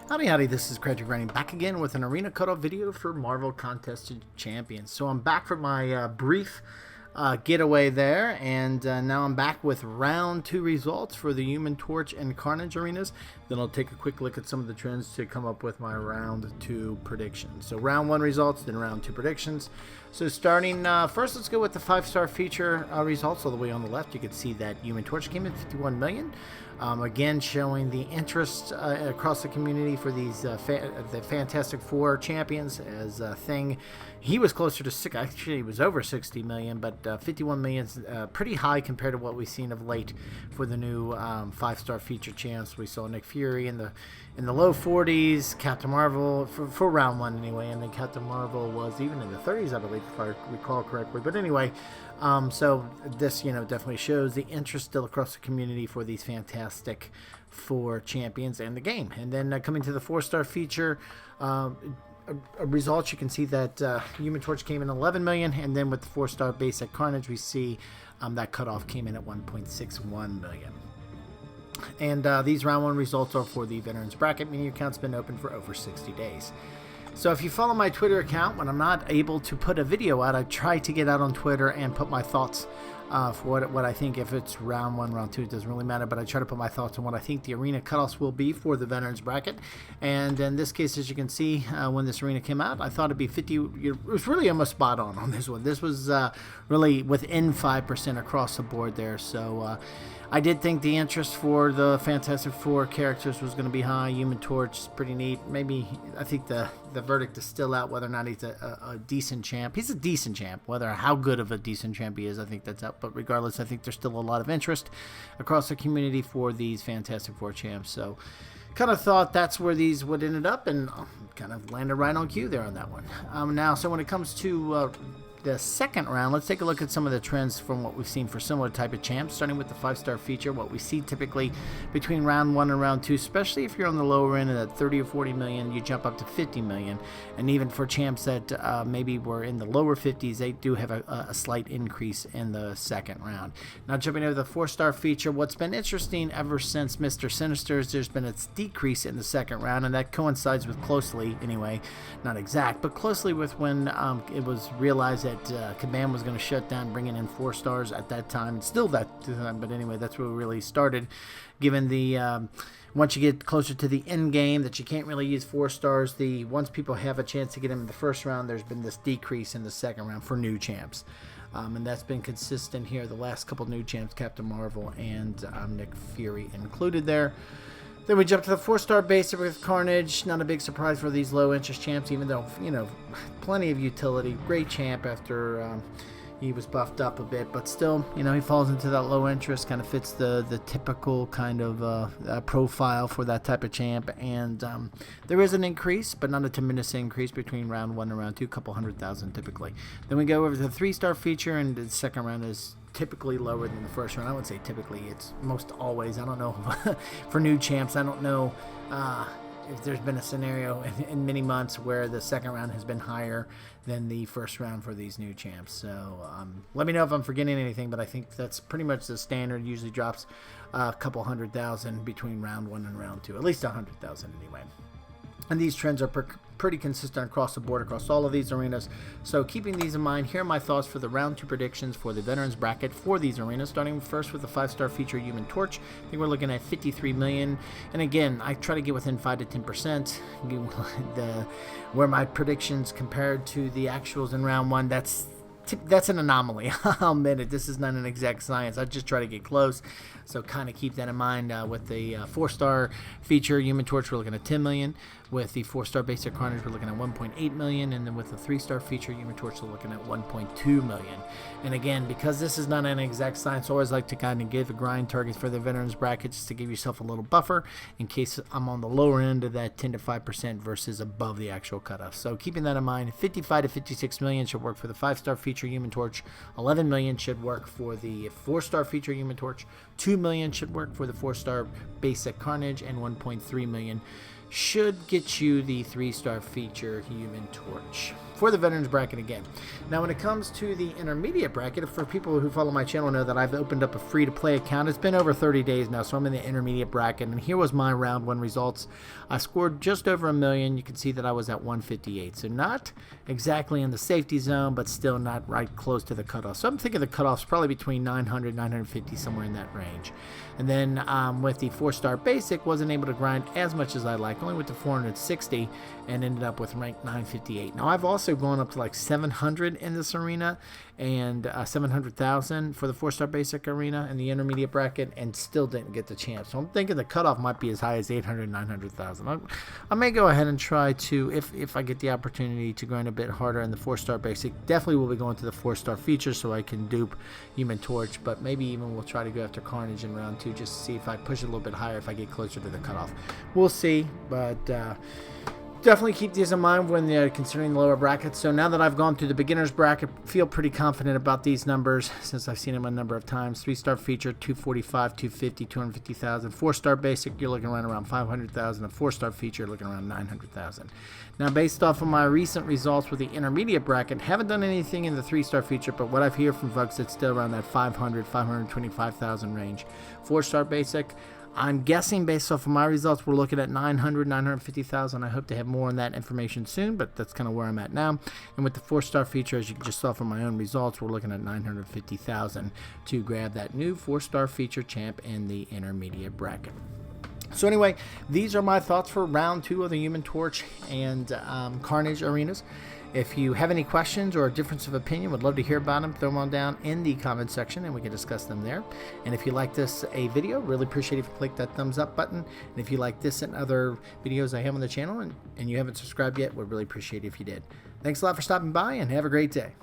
Howdy howdy, this is Craig Grinding back again with an arena cutoff video for Marvel Contested Champions. So I'm back from my brief getaway there, and now I'm back with round 2 results for the Human Torch and Carnage arenas. Then I'll take a quick look at some of the trends to come up with my round 2 predictions. So round 1 results, then round 2 predictions. So starting first, let's go with the 5-star feature results. All the way on the left, you can see that Human Torch came in 51 million. Again, showing the interest across the community for these the Fantastic Four champions. As Thing, he was closer to actually he was over 60 million, but 51 million is pretty high compared to what we've seen of late for the new 5-star feature champs. We saw Nick Fury in the low 40s, Captain Marvel for round 1 anyway, and then Captain Marvel was even in the 30s, I believe, if I recall correctly. But anyway, so this definitely shows the interest still across the community for these Fantastic Four champions and the game. And then coming to the 4-star feature results, you can see that Human Torch came in 11 million, and then with the 4-star basic Carnage, we see that cutoff came in at 1.61 million. And these round 1 results are for the veterans bracket, meaning your account's been open for over 60 days. So if you follow my Twitter account, when I'm not able to put a video out, I try to get out on Twitter and put my thoughts for what I think. If it's round 1, round 2, it doesn't really matter, but I try to put my thoughts on what I think the arena cutoffs will be for the veterans bracket. And in this case, as you can see, when this arena came out, I thought it'd be 50. It was really almost spot on this one. This was really within 5% across the board there. So I did think the interest for the Fantastic Four characters was going to be high. Human Torch is pretty neat. Maybe I think the verdict is still out whether or not he's a decent champ. He's a decent champ. Whether how good of a decent champ he is, I think that's out. But regardless, I think there's still a lot of interest across the community for these Fantastic Four champs. So kind of thought that's where these would ended up, and kind of landed right on cue there on that one. Now, so when it comes to the second round, let's take a look at some of the trends from what we've seen for similar type of champs, starting with the 5-star feature. What we see typically between round 1 and round 2, especially if you're on the lower end of that 30 or 40 million, you jump up to 50 million. And even for champs that maybe were in the lower 50s, they do have a slight increase in the second round. Now jumping over the 4-star feature, what's been interesting ever since Mr. Sinister is there's been a decrease in the second round, and that coincides with closely, anyway, not exact, but closely with when it was realized that Kabam was going to shut down, bringing in 4 stars at that time. It's still that time, but anyway, that's where we really started. Given the once you get closer to the end game, that you can't really use 4 stars. Once people have a chance to get them in the first round, there's been this decrease in the second round for new champs. And that's been consistent here. The last couple new champs, Captain Marvel and Nick Fury included there. Then we jump to the 4-star basic with Carnage. Not a big surprise for these low-interest champs, even though, plenty of utility. Great champ after he was buffed up a bit, but still, he falls into that low interest, kind of fits the typical kind of profile for that type of champ. And there is an increase, but not a tremendous increase between round 1 and round 2, a couple 100,000 typically. Then we go over to the 3-star feature, and the second round is typically lower than the first round. I would say typically, it's most always. I don't know for new champs. I don't know if there's been a scenario in many months where the second round has been higher than the first round for these new champs. So let me know if I'm forgetting anything, but I think that's pretty much the standard. Usually drops a couple 100,000 between round 1 and round 2, at least 100,000 anyway. And these trends are pretty consistent across the board, across all of these arenas. So keeping these in mind, here are my thoughts for the round 2 predictions for the veterans bracket for these arenas. Starting first with the 5-star feature Human Torch. I think we're looking at 53 million. And again, I try to get within 5 to 10%. Where my predictions compared to the actuals in round 1, that's an anomaly. I'll admit it. This is not an exact science. I just try to get close. So kind of keep that in mind. With the 4-star feature Human Torch, we're looking at 10 million. With the 4-star basic Carnage, we're looking at 1.8 million. And then with the 3-star feature Human Torch, we're looking at 1.2 million. And again, because this is not an exact science, I always like to kind of give a grind target for the veterans bracket, just to give yourself a little buffer in case I'm on the lower end of that 10 to 5% versus above the actual cutoff. So keeping that in mind, 55 to 56 million should work for the 5-star feature Human Torch. 11 million should work for the 4-star feature Human Torch. 2 million should work for the 4-star basic Carnage, and 1.3 million should get you the 3-star feature Human Torch. for the veterans bracket again. Now, when it comes to the intermediate bracket, for people who follow my channel know that I've opened up a free-to-play account. It's been over 30 days now, so I'm in the intermediate bracket, and here was my round 1 results. I scored just over $1 million. You can see that I was at 158, so not exactly in the safety zone, but still not right close to the cutoff. So I'm thinking the cutoff's probably between 900, 950, somewhere in that range. And then with the 4-star basic, wasn't able to grind as much as I like, only went to 460 and ended up with rank 958. Now, I've also gone up to like 700 in this arena and 700,000 for the 4-star basic arena in the intermediate bracket, and still didn't get the chance. So I'm thinking the cutoff might be as high as 800, 900,000. I may go ahead and try to, if I get the opportunity to grind a bit harder in the 4-star basic. Definitely will be going to the 4-star feature so I can dupe Human Torch, but maybe even we'll try to go after Carnage in round 2 just to see if I push it a little bit higher if I get closer to the cutoff. We'll see, but definitely keep these in mind when considering the lower brackets. So now that I've gone through the beginner's bracket, feel pretty confident about these numbers since I've seen them a number of times. 3-star feature, 245, 250, 250,000. 4-star basic, you're looking around 500,000. A 4-star feature, looking around 900,000. Now, based off of my recent results with the intermediate bracket, haven't done anything in the 3-star feature, but what I've heard from folks, it's still around that 500, 525,000 range. 4-star basic, I'm guessing based off of my results, we're looking at 900, 950,000. I hope to have more on that information soon, but that's kind of where I'm at now. And with the 4-star feature, as you just saw from my own results, we're looking at 950,000 to grab that new 4-star feature champ in the intermediate bracket. So anyway, these are my thoughts for round 2 of the Human Torch and Carnage arenas. If you have any questions or a difference of opinion, would love to hear about them. Throw them on down in the comment section and we can discuss them there. And if you like this video, really appreciate if you click that thumbs up button. And if you like this and other videos I have on the channel and you haven't subscribed yet, would really appreciate it if you did. Thanks a lot for stopping by and have a great day.